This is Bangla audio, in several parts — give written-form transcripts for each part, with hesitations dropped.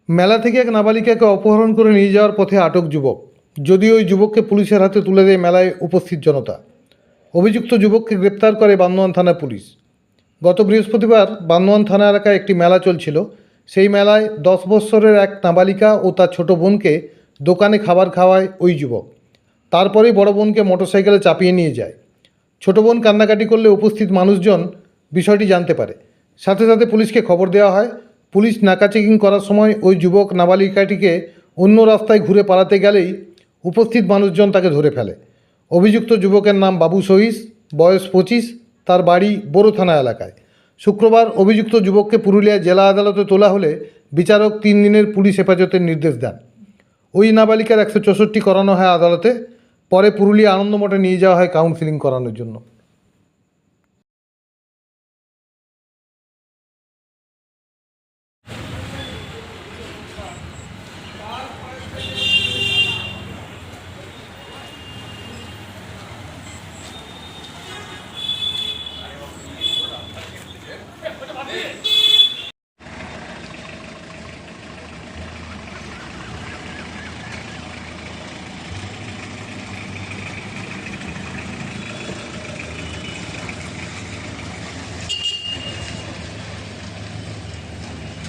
মেলা থেকে এক নাবালিকাকে অপহরণ করে নিয়ে যাওয়ার পথে আটক যুবক। যদিও ওই যুবককে পুলিশের হাতে তুলে দেয় মেলায় উপস্থিত জনতা। অভিযুক্ত যুবককে গ্রেপ্তার করে বান্দোয়ান থানা পুলিশ। গত বৃহস্পতিবার বান্দোয়ান থানা এলাকায় একটি মেলা চলছিল। সেই মেলায় 10 বৎসরের এক নাবালিকা ও তার ছোট বোনকে দোকানে খাবার খাওয়ায় ওই যুবক। তারপরেই বড় বোনকে মোটরসাইকেলে চাপিয়ে নিয়ে যায়। ছোট বোন কান্নাকাটি করলে উপস্থিত মানুষজন বিষয়টি জানতে পারে। সাথে সাথে পুলিশকে খবর দেওয়া হয়। পুলিশ নাকা চেকিং করার সময় ওই যুবক নাবালিকাটিকে অন্য রাস্তায় ঘুরে পালাতে গেলেই উপস্থিত মানুষজন তাকে ধরে ফেলে। অভিযুক্ত যুবকের নাম বাবু সহিস, বয়স 25, তার বাড়ি বোরো থানা এলাকায়। শুক্রবার অভিযুক্ত যুবককে পুরুলিয়া জেলা আদালতে তোলা হলে বিচারক 3 দিনের পুলিশ হেফাজতের নির্দেশ দেন। ওই নাবালিকার 164 করানো হয় আদালতে। পরে পুরুলিয়া আনন্দমঠে নিয়ে যাওয়া হয় কাউন্সেলিং করানোর জন্য।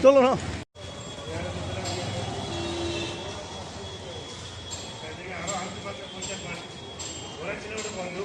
চলো না বন্ধু